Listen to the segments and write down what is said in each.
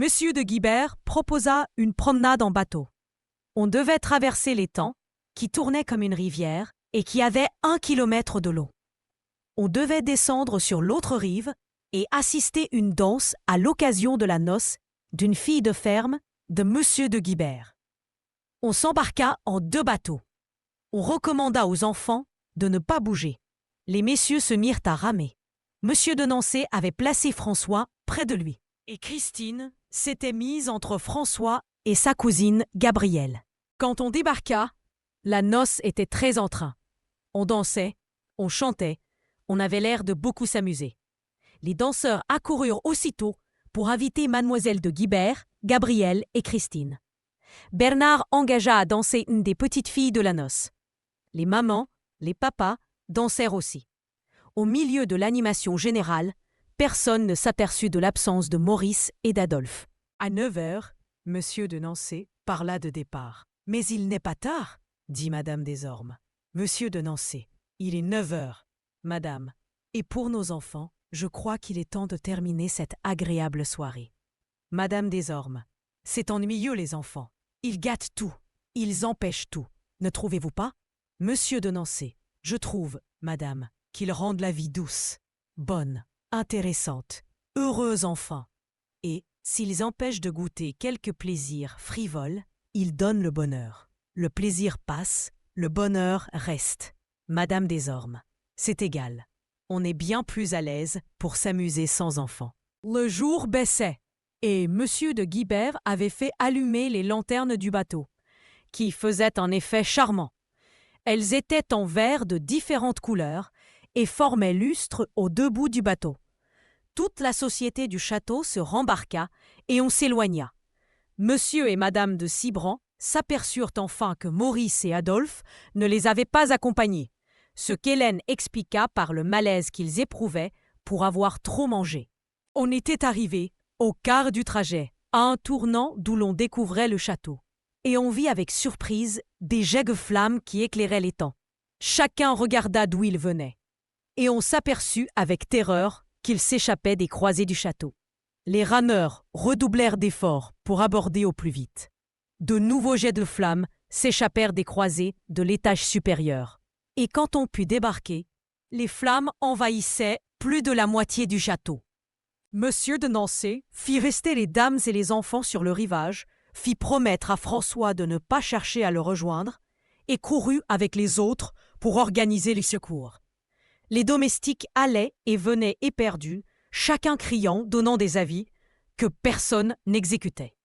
Monsieur de Guibert proposa une promenade en bateau. On devait traverser l'étang, qui tournait comme une rivière et qui avait 1 kilomètre de long. On devait descendre sur l'autre rive et assister une danse à l'occasion de la noce d'une fille de ferme de Monsieur de Guibert. On s'embarqua en 2 bateaux. On recommanda aux enfants de ne pas bouger. Les messieurs se mirent à ramer. Monsieur de Nancé avait placé François près de lui, et Christine s'était mise entre François et sa cousine Gabrielle. Quand on débarqua, la noce était très en train. On dansait, on chantait, on avait l'air de beaucoup s'amuser. Les danseurs accoururent aussitôt pour inviter mademoiselle de Guibert, Gabrielle et Christine. Bernard engagea à danser une des petites filles de la noce. Les mamans, les papas dansèrent aussi. Au milieu de l'animation générale, personne ne s'aperçut de l'absence de Maurice et d'Adolphe. À 9 heures, Monsieur de Nancé parla de départ. « Mais il n'est pas tard, » dit Madame Desormes. « Monsieur de Nancé, il est 9 heures, Madame, et pour nos enfants, je crois qu'il est temps de terminer cette agréable soirée. » Madame Desormes, c'est ennuyeux les enfants. Ils gâtent tout, ils empêchent tout. Ne trouvez-vous pas? Monsieur de Nancé, je trouve, Madame, qu'ils rendent la vie douce, bonne, intéressante, heureuse enfin. Et, s'ils empêchent de goûter quelques plaisirs frivoles, ils donnent le bonheur. Le plaisir passe, le bonheur reste. Madame Desormes, c'est égal. On est bien plus à l'aise pour s'amuser sans enfants. Le jour baissait, et Monsieur de Guibert avait fait allumer les lanternes du bateau, qui faisaient un effet charmant. Elles étaient en verre de différentes couleurs et formaient lustre aux 2 bouts du bateau. Toute la société du château se rembarqua et on s'éloigna. Monsieur et Madame de Cibran s'aperçurent enfin que Maurice et Adolphe ne les avaient pas accompagnés, ce qu'Hélène expliqua par le malaise qu'ils éprouvaient pour avoir trop mangé. On était arrivé, au quart du trajet, à un tournant d'où l'on découvrait le château, et on vit avec surprise des jets de flammes qui éclairaient l'étang. Chacun regarda d'où ils venaient, et on s'aperçut avec terreur qu'ils s'échappaient des croisées du château. Les rameurs redoublèrent d'efforts pour aborder au plus vite. De nouveaux jets de flammes s'échappèrent des croisées de l'étage supérieur. Et quand on put débarquer, les flammes envahissaient plus de la moitié du château. Monsieur de Nancé fit rester les dames et les enfants sur le rivage, fit promettre à François de ne pas chercher à le rejoindre, et courut avec les autres pour organiser les secours. Les domestiques allaient et venaient éperdus, chacun criant, donnant des avis, que personne n'exécutait.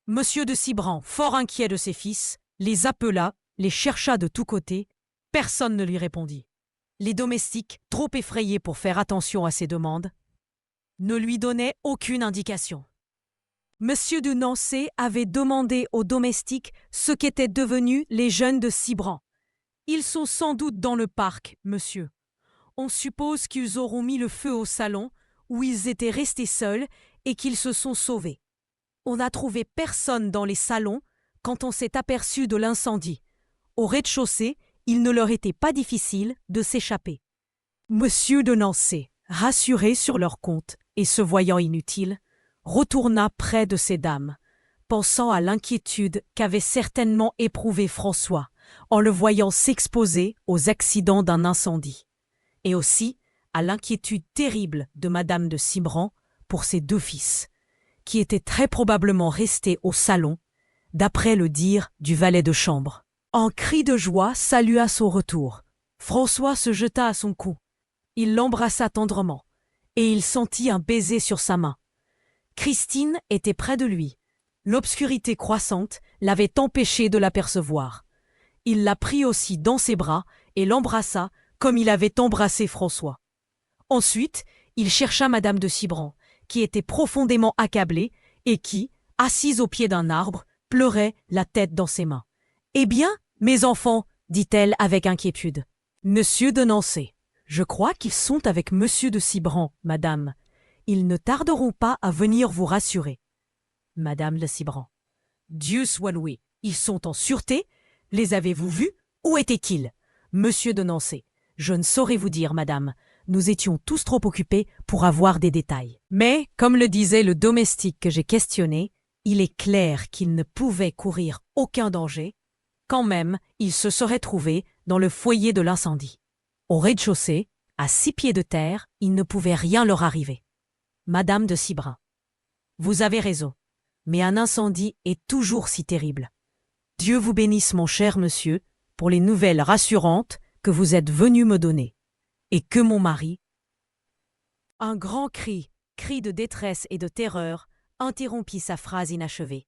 Monsieur de Cibran, fort inquiet de ses fils, les appela, les chercha de tous côtés. Personne ne lui répondit. Les domestiques, trop effrayés pour faire attention à ses demandes, ne lui donnaient aucune indication. Monsieur de Nancé avait demandé aux domestiques ce qu'étaient devenus les jeunes de Cibran. Ils sont sans doute dans le parc, monsieur. On suppose qu'ils auront mis le feu au salon, où ils étaient restés seuls et qu'ils se sont sauvés. On n'a trouvé personne dans les salons quand on s'est aperçu de l'incendie. Au rez-de-chaussée, il ne leur était pas difficile de s'échapper. Monsieur de Nancé, rassuré sur leur compte et se voyant inutile, retourna près de ces dames, pensant à l'inquiétude qu'avait certainement éprouvée François en le voyant s'exposer aux accidents d'un incendie, et aussi à l'inquiétude terrible de Madame de Cibran pour ses 2 fils, qui étaient très probablement restés au salon, d'après le dire du valet de chambre. Un cri de joie salua son retour. François se jeta à son cou. Il l'embrassa tendrement, et il sentit un baiser sur sa main. Christine était près de lui. L'obscurité croissante l'avait empêché de l'apercevoir. Il la prit aussi dans ses bras et l'embrassa comme il avait embrassé François. Ensuite, il chercha Madame de Cibran, qui était profondément accablée et qui, assise au pied d'un arbre, pleurait la tête dans ses mains. « Eh bien, mes enfants, dit-elle avec inquiétude. « Monsieur de Nancé, je crois qu'ils sont avec Monsieur de Cibran, madame. Ils ne tarderont pas à venir vous rassurer. » Madame de Cibran. « Dieu soit loué, ils sont en sûreté? Les avez-vous vus? Où étaient-ils? Monsieur de Nancé. Je ne saurais vous dire, madame. Nous étions tous trop occupés pour avoir des détails. Mais, comme le disait le domestique que j'ai questionné, il est clair qu'il ne pouvait courir aucun danger. Quand même, il se serait trouvé dans le foyer de l'incendie. Au rez-de-chaussée, à 6 pieds de terre, il ne pouvait rien leur arriver. Madame de Cibrun. Vous avez raison, mais un incendie est toujours si terrible. Dieu vous bénisse, mon cher monsieur, pour les nouvelles rassurantes que vous êtes venu me donner. Et que mon mari... Un grand cri de détresse et de terreur, interrompit sa phrase inachevée.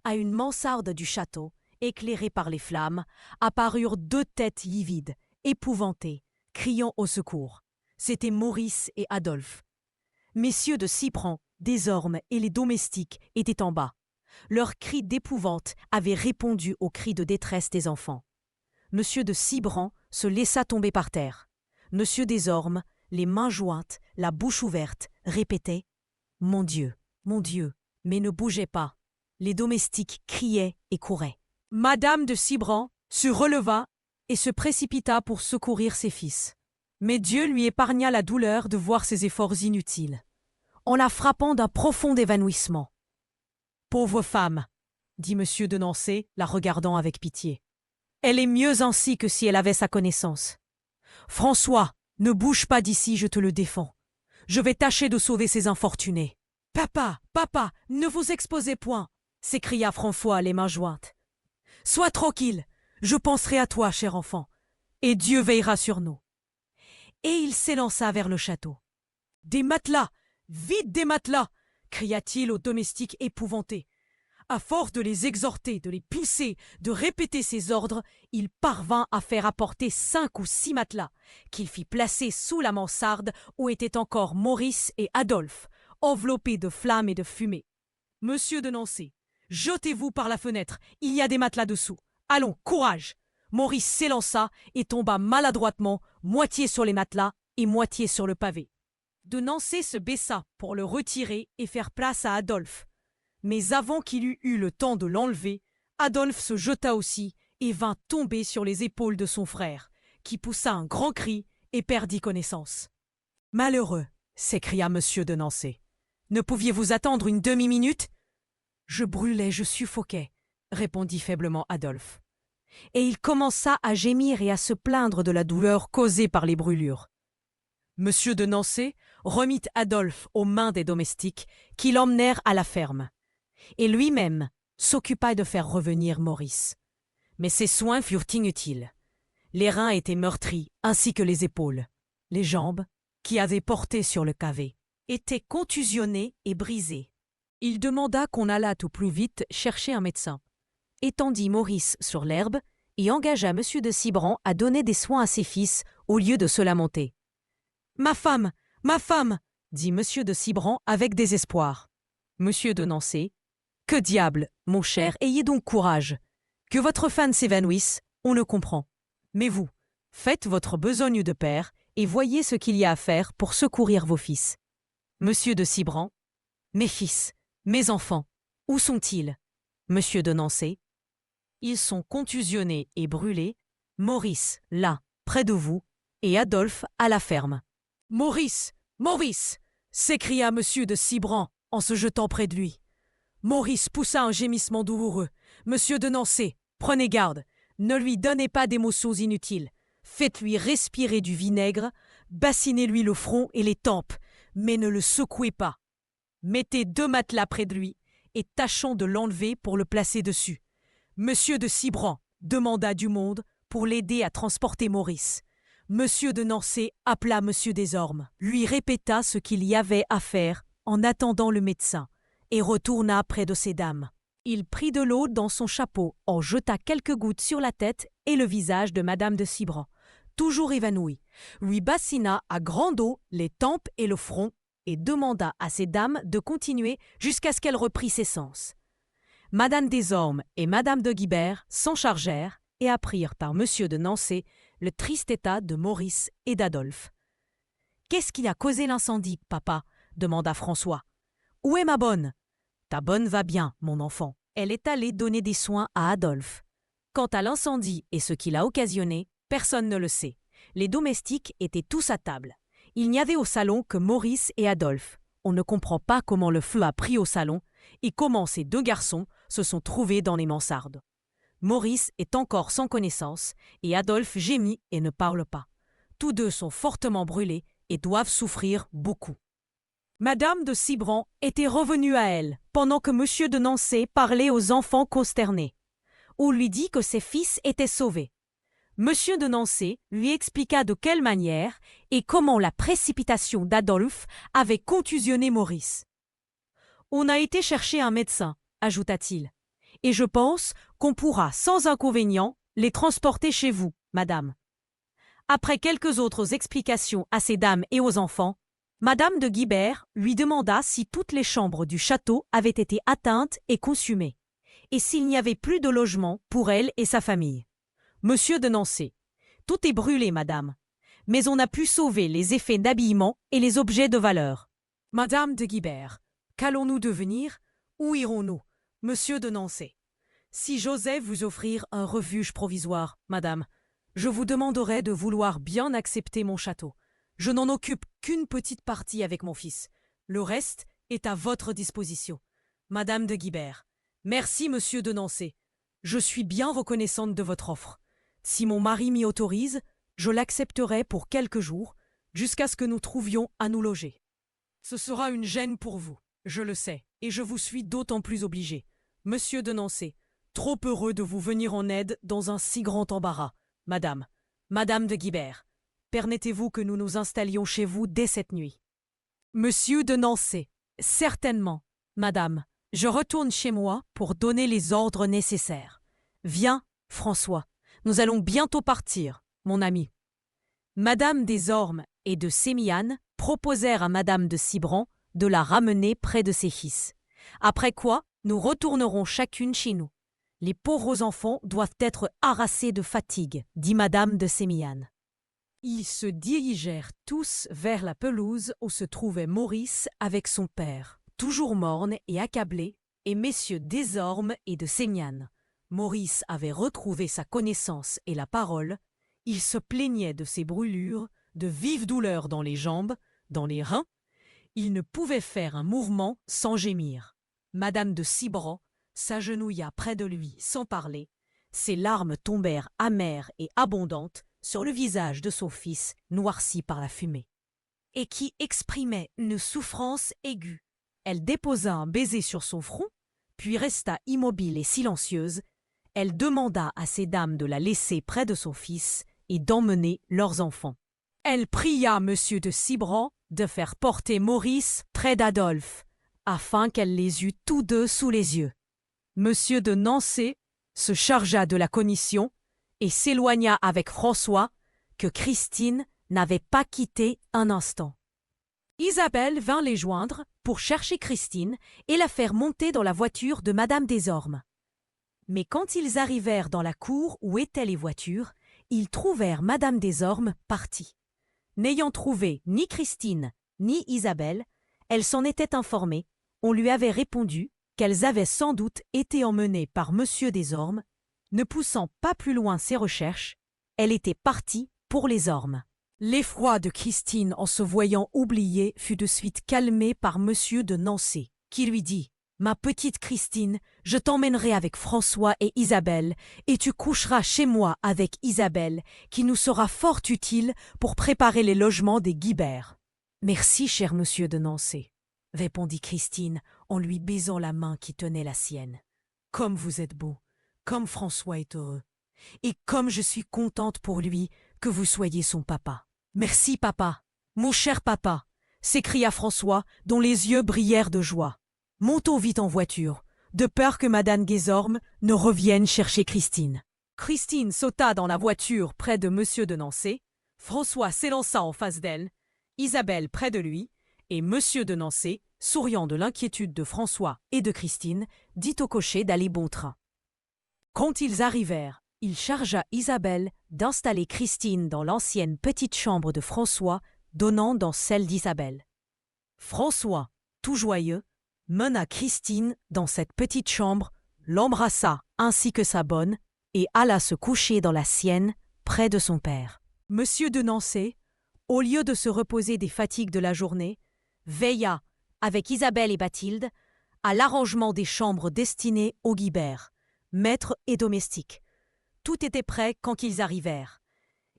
À une mansarde du château, éclairée par les flammes, apparurent 2 têtes livides, épouvantées, criant au secours. C'étaient Maurice et Adolphe. Messieurs de Cibrant, Desormes et les domestiques étaient en bas. Leurs cris d'épouvante avaient répondu aux cris de détresse des enfants. Monsieur de Cibrant se laissa tomber par terre. Monsieur Desormes, les mains jointes, la bouche ouverte, répétait « Mon Dieu, mais ne bougez pas !» Les domestiques criaient et couraient. Madame de Cibrant se releva et se précipita pour secourir ses fils. Mais Dieu lui épargna la douleur de voir ses efforts inutiles, en la frappant d'un profond évanouissement. « Pauvre femme !» dit M. de Nancey, la regardant avec pitié. « Elle est mieux ainsi que si elle avait sa connaissance. François, ne bouge pas d'ici, je te le défends. Je vais tâcher de sauver ces infortunés. »« Papa, ne vous exposez point !» s'écria François, les mains jointes. « Sois tranquille, je penserai à toi, cher enfant, et Dieu veillera sur nous. » Et il s'élança vers le château. « Des matelas! Vite des matelas !» cria-t-il aux domestiques épouvantés. À force de les exhorter, de les pousser, de répéter ses ordres, il parvint à faire apporter 5 ou 6 matelas, qu'il fit placer sous la mansarde où étaient encore Maurice et Adolphe, enveloppés de flammes et de fumée. « Monsieur de Nancey, jetez-vous par la fenêtre, il y a des matelas dessous. Allons, courage !» Maurice s'élança et tomba maladroitement, moitié sur les matelas et moitié sur le pavé. De Nancey se baissa pour le retirer et faire place à Adolphe. Mais avant qu'il eût eu le temps de l'enlever, Adolphe se jeta aussi et vint tomber sur les épaules de son frère, qui poussa un grand cri et perdit connaissance. « Malheureux !» s'écria M. de Nancey. « Ne pouviez-vous attendre une demi-minute ?»« Je brûlais, je suffoquais, » répondit faiblement Adolphe. Et il commença à gémir et à se plaindre de la douleur causée par les brûlures. M. de Nancey remit Adolphe aux mains des domestiques qui l'emmenèrent à la ferme. Et lui-même s'occupa de faire revenir Maurice. Mais ses soins furent inutiles. Les reins étaient meurtris, ainsi que les épaules. Les jambes, qui avaient porté sur le cavé, étaient contusionnées et brisées. Il demanda qu'on allât au plus vite chercher un médecin, étendit Maurice sur l'herbe et engagea M. de Cibrant à donner des soins à ses fils au lieu de se lamenter. « Ma femme, dit M. de Cibrant avec désespoir. M. de Nancey, « Que diable, mon cher, ayez donc courage. Que votre femme s'évanouisse, on le comprend. Mais vous, faites votre besogne de père et voyez ce qu'il y a à faire pour secourir vos fils. M. de Cibrant, mes fils, mes enfants, où sont-ils? M. de Nancey, ils sont contusionnés et brûlés. Maurice, là, près de vous, et Adolphe à la ferme. Maurice, s'écria M. de Cibrant en se jetant près de lui. Maurice poussa un gémissement douloureux. Monsieur de Nancey, prenez garde, ne lui donnez pas d'émotions inutiles. Faites-lui respirer du vinaigre, bassinez-lui le front et les tempes, mais ne le secouez pas. Mettez 2 matelas près de lui et tâchons de l'enlever pour le placer dessus. Monsieur de Cibrant demanda du monde pour l'aider à transporter Maurice. Monsieur de Nancey appela Monsieur Desormes, lui répéta ce qu'il y avait à faire en attendant le médecin, et retourna près de ces dames. Il prit de l'eau dans son chapeau, en jeta quelques gouttes sur la tête et le visage de Madame de Cibrant, toujours évanouie, lui bassina à grande eau les tempes et le front, et demanda à ces dames de continuer jusqu'à ce qu'elle reprît ses sens. Madame Desormes et Madame de Guibert s'en chargèrent et apprirent par Monsieur de Nancey le triste état de Maurice et d'Adolphe. « Qu'est-ce qui a causé l'incendie, papa ?» demanda François. « Où est ma bonne ?»« Ta bonne va bien, mon enfant. Elle est allée donner des soins à Adolphe. Quant à l'incendie et ce qui l'a occasionné, personne ne le sait. Les domestiques étaient tous à table. Il n'y avait au salon que Maurice et Adolphe. On ne comprend pas comment le feu a pris au salon et comment ces deux garçons se sont trouvés dans les mansardes. Maurice est encore sans connaissance et Adolphe gémit et ne parle pas. Tous deux sont fortement brûlés et doivent souffrir beaucoup. Madame de Cibrand était revenue à elle pendant que Monsieur de Nancey parlait aux enfants consternés. On lui dit que ses fils étaient sauvés. Monsieur de Nancey lui expliqua de quelle manière et comment la précipitation d'Adolphe avait contusionné Maurice. « On a été chercher un médecin, ajouta-t-il, et je pense qu'on pourra sans inconvénient les transporter chez vous, madame. » Après quelques autres explications à ces dames et aux enfants, Madame de Guibert lui demanda si toutes les chambres du château avaient été atteintes et consumées, et s'il n'y avait plus de logement pour elle et sa famille. Monsieur de Nancey: tout est brûlé, madame, mais on a pu sauver les effets d'habillement et les objets de valeur. Madame de Guibert: qu'allons-nous devenir? Où irons-nous? Monsieur de Nancey: si j'osais vous offrir un refuge provisoire, madame, je vous demanderais de vouloir bien accepter mon château. Je n'en occupe qu'une petite partie avec mon fils. Le reste est à votre disposition. Madame de Guibert: merci, monsieur de Nancey. Je suis bien reconnaissante de votre offre. Si mon mari m'y autorise, je l'accepterai pour quelques jours, jusqu'à ce que nous trouvions à nous loger. Ce sera une gêne pour vous, je le sais, et je vous suis d'autant plus obligé. Monsieur de Nancey, trop heureux de vous venir en aide dans un si grand embarras. Madame de Guibert, permettez-vous que nous nous installions chez vous dès cette nuit? Monsieur de Nancey: certainement, madame. Je retourne chez moi pour donner les ordres nécessaires. Viens, François, nous allons bientôt partir, mon ami. Madame des Ormes et de Sémillane proposèrent à Madame de Cibrand de la ramener près de ses fils. Après quoi, nous retournerons chacune chez nous. Les pauvres enfants doivent être harassés de fatigue, dit Madame de Sémillane. Ils se dirigèrent tous vers la pelouse où se trouvait Maurice avec son père, toujours morne et accablé, et messieurs des Ormes et de Sémillane. Maurice avait retrouvé sa connaissance et la parole. Il se plaignait de ses brûlures, de vives douleurs dans les jambes, dans les reins. Il ne pouvait faire un mouvement sans gémir. Madame de Cibrand s'agenouilla près de lui sans parler. Ses larmes tombèrent amères et abondantes sur le visage de son fils noirci par la fumée, et qui exprimait une souffrance aiguë. Elle déposa un baiser sur son front, puis resta immobile et silencieuse. Elle demanda à ces dames de la laisser près de son fils et d'emmener leurs enfants. Elle pria Monsieur de Cibrand de faire porter Maurice près d'Adolphe, afin qu'elle les eût tous deux sous les yeux. Monsieur de Nancey se chargea de la commission et s'éloigna avec François, que Christine n'avait pas quitté un instant. Isabelle vint les joindre pour chercher Christine et la faire monter dans la voiture de Madame des Ormes. Mais quand ils arrivèrent dans la cour où étaient les voitures, ils trouvèrent Madame des Ormes partie. N'ayant trouvé ni Christine ni Isabelle, elle s'en était informée. On lui avait répondu qu'elles avaient sans doute été emmenées par Monsieur des Ormes. Ne poussant pas plus loin ses recherches, elle était partie pour les Ormes. L'effroi de Christine en se voyant oubliée fut de suite calmé par Monsieur de Nancey, qui lui dit: « Ma petite Christine, je t'emmènerai avec François et Isabelle, et tu coucheras chez moi avec Isabelle, qui nous sera fort utile pour préparer les logements des Guibert. »« Merci, cher Monsieur de Nancey, » répondit Christine en lui baisant la main qui tenait la sienne. « Comme vous êtes beau, comme François est heureux, et comme je suis contente pour lui que vous soyez son papa. »« Merci, papa, mon cher papa !» s'écria François, dont les yeux brillèrent de joie. « Montons vite en voiture, de peur que Madame des Ormes ne revienne chercher Christine. » Christine sauta dans la voiture près de Monsieur de Nancey, François s'élança en face d'elle, Isabelle près de lui, et Monsieur de Nancey, souriant de l'inquiétude de François et de Christine, dit au cocher d'aller bon train. Quand ils arrivèrent, il chargea Isabelle d'installer Christine dans l'ancienne petite chambre de François, donnant dans celle d'Isabelle. François, tout joyeux, mena Christine dans cette petite chambre, l'embrassa ainsi que sa bonne, et alla se coucher dans la sienne, près de son père. Monsieur de Nancey, au lieu de se reposer des fatigues de la journée, veilla, avec Isabelle et Bathilde, à l'arrangement des chambres destinées aux Guibert, maîtres et domestiques. Tout était prêt quand ils arrivèrent.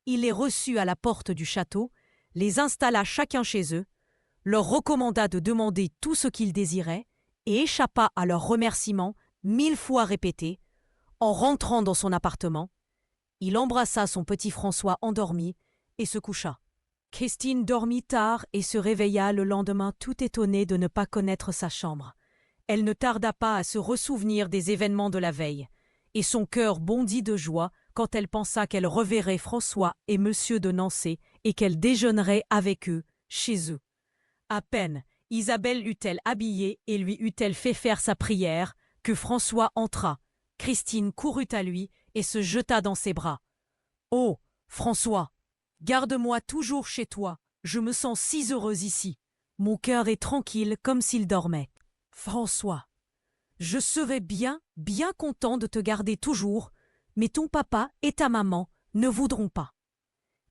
Il les reçut à la porte du château, les installa chacun chez eux, leur recommanda de demander tout ce qu'ils désiraient et échappa à leurs remerciements 1000 fois répétés. En rentrant dans son appartement, il embrassa son petit François endormi et se coucha. Christine dormit tard et se réveilla le lendemain tout étonnée de ne pas connaître sa chambre. Elle ne tarda pas à se ressouvenir des événements de la veille, et son cœur bondit de joie quand elle pensa qu'elle reverrait François et Monsieur de Nancé et qu'elle déjeunerait avec eux, chez eux. À peine Isabelle eut-elle habillé et lui eut-elle fait faire sa prière que François entra. Christine courut à lui et se jeta dans ses bras. « Oh, François, garde-moi toujours chez toi, je me sens si heureuse ici. Mon cœur est tranquille comme s'il dormait. François, je serais bien content de te garder toujours, mais ton papa et ta maman ne voudront pas. »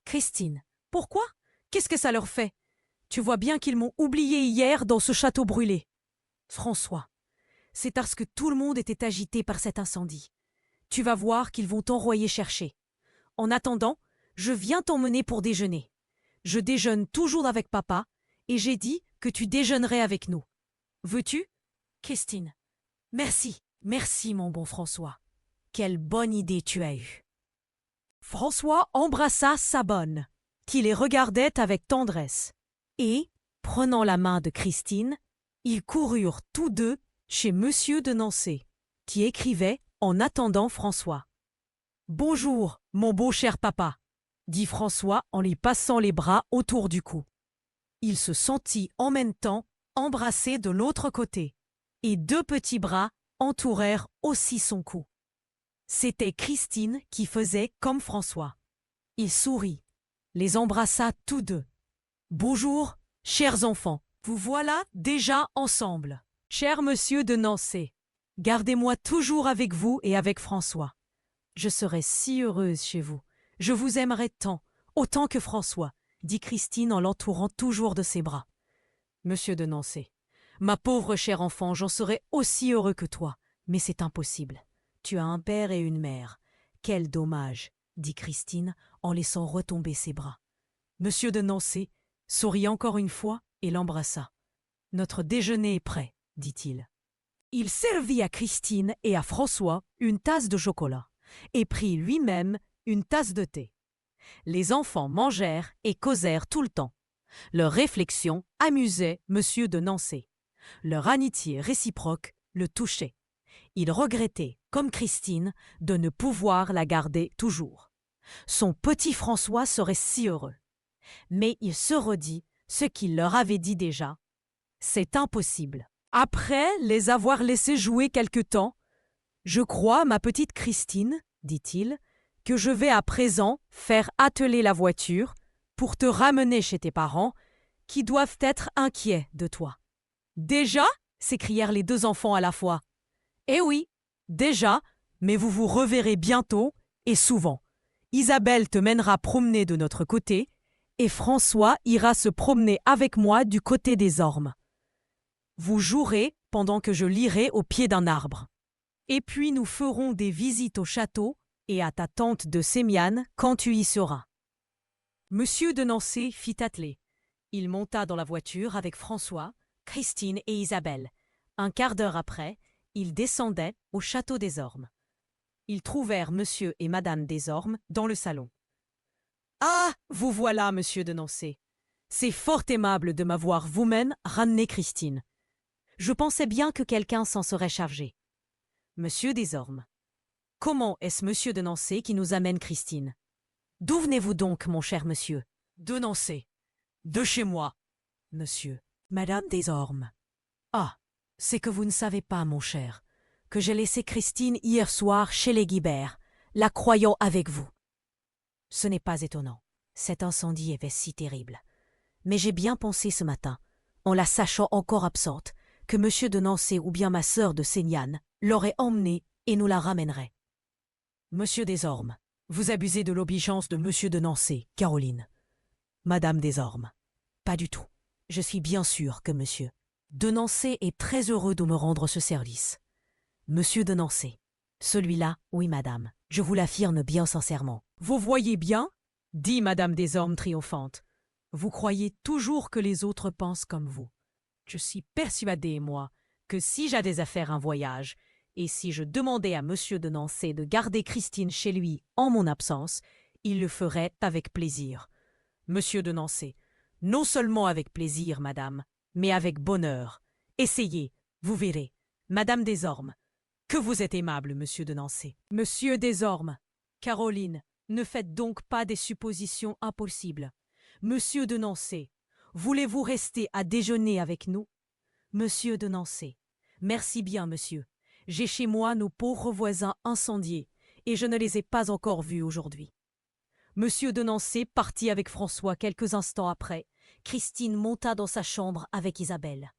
Christine, pourquoi? Qu'est-ce que ça leur fait? Tu vois bien qu'ils m'ont oublié hier dans ce château brûlé. François, c'est parce que tout le monde était agité par cet incendie. Tu vas voir qu'ils vont t'envoyer chercher. En attendant, je viens t'emmener pour déjeuner. Je déjeune toujours avec papa, et j'ai dit que tu déjeunerais avec nous. Veux-tu? Christine. Merci mon bon François. Quelle bonne idée tu as eue. François embrassa sa bonne, qui les regardait avec tendresse, et, prenant la main de Christine, ils coururent tous deux chez Monsieur de Nancé, qui écrivait en attendant François. « Bonjour, mon beau cher papa », dit François en lui passant les bras autour du cou. Il se sentit en même temps embrassé de l'autre côté, et 2 petits bras entourèrent aussi son cou. C'était Christine qui faisait comme François. Il sourit, les embrassa tous deux. « Bonjour, chers enfants, vous voilà déjà ensemble. Cher Monsieur de Nancé, gardez-moi toujours avec vous et avec François. Je serai si heureuse chez vous. Je vous aimerai tant, autant que François, dit Christine en l'entourant toujours de ses bras. Monsieur de Nancé, ma pauvre chère enfant, j'en serais aussi heureux que toi, mais c'est impossible. Tu as un père et une mère. Quel dommage, dit Christine en laissant retomber ses bras. Monsieur de Nancé sourit encore une fois et l'embrassa. Notre déjeuner est prêt, dit-il. Il servit à Christine et à François une tasse de chocolat et prit lui-même une tasse de thé. Les enfants mangèrent et causèrent tout le temps. Leur réflexion amusait Monsieur de Nancé. Leur amitié réciproque le touchait. Il regrettait, comme Christine, de ne pouvoir la garder toujours. Son petit François serait si heureux. Mais il se redit ce qu'il leur avait dit déjà. C'est impossible. Après les avoir laissés jouer quelque temps, « Je crois, ma petite Christine, dit-il, que je vais à présent faire atteler la voiture pour te ramener chez tes parents, qui doivent être inquiets de toi. »« Déjà » s'écrièrent les 2 enfants à la fois. « Eh oui, déjà, mais vous vous reverrez bientôt et souvent. Isabelle te mènera promener de notre côté, et François ira se promener avec moi du côté des ormes. Vous jouerez pendant que je lirai au pied d'un arbre. Et puis nous ferons des visites au château et à ta tante de Sémiane quand tu y seras. » Monsieur de Nancé fit atteler. Il monta dans la voiture avec François, Christine et Isabelle. Un quart d'heure après, ils descendaient au château des Ormes. Ils trouvèrent monsieur et madame des Ormes dans le salon. « Ah, vous voilà, monsieur de Nancé. C'est fort aimable de m'avoir vous-même ramené Christine. Je pensais bien que quelqu'un s'en serait chargé. Monsieur des Ormes. Comment est-ce monsieur de Nancé qui nous amène Christine? D'où venez-vous donc, mon cher monsieur? De Nancé. De chez moi, monsieur. Madame des Ormes. Ah, c'est que vous ne savez pas, mon cher, que j'ai laissé Christine hier soir chez les Guibert, la croyant avec vous. Ce n'est pas étonnant. Cet incendie était si terrible. Mais j'ai bien pensé ce matin, en la sachant encore absente, que monsieur de Nancé ou bien ma sœur de Sémiane l'aurait emmenée et nous la ramènerait. Monsieur des Ormes, vous abusez de l'obligeance de monsieur de Nancé, Caroline. Madame Desormes. Pas du tout. Je suis bien sûr que monsieur de Nancy est très heureux de me rendre ce service. Monsieur de Nancy. Celui-là, oui, madame. Je vous l'affirme bien sincèrement. Vous voyez bien, dit madame Desormes triomphante. Vous croyez toujours que les autres pensent comme vous. Je suis persuadée, moi, que si j'avais à faire un voyage, et si je demandais à monsieur de Nancy de garder Christine chez lui en mon absence, il le ferait avec plaisir. Monsieur de Nancy, non seulement avec plaisir, madame, mais avec bonheur. Essayez, vous verrez. Madame Desormes, que vous êtes aimable, monsieur de Nancy. Monsieur Desormes, Caroline, ne faites donc pas des suppositions impossibles. Monsieur de Nancy, voulez-vous rester à déjeuner avec nous? Monsieur de Nancy, merci bien, monsieur. J'ai chez moi nos pauvres voisins incendiés, et je ne les ai pas encore vus aujourd'hui. Monsieur de Nancy partit avec François quelques instants après. Christine monta dans sa chambre avec Isabelle.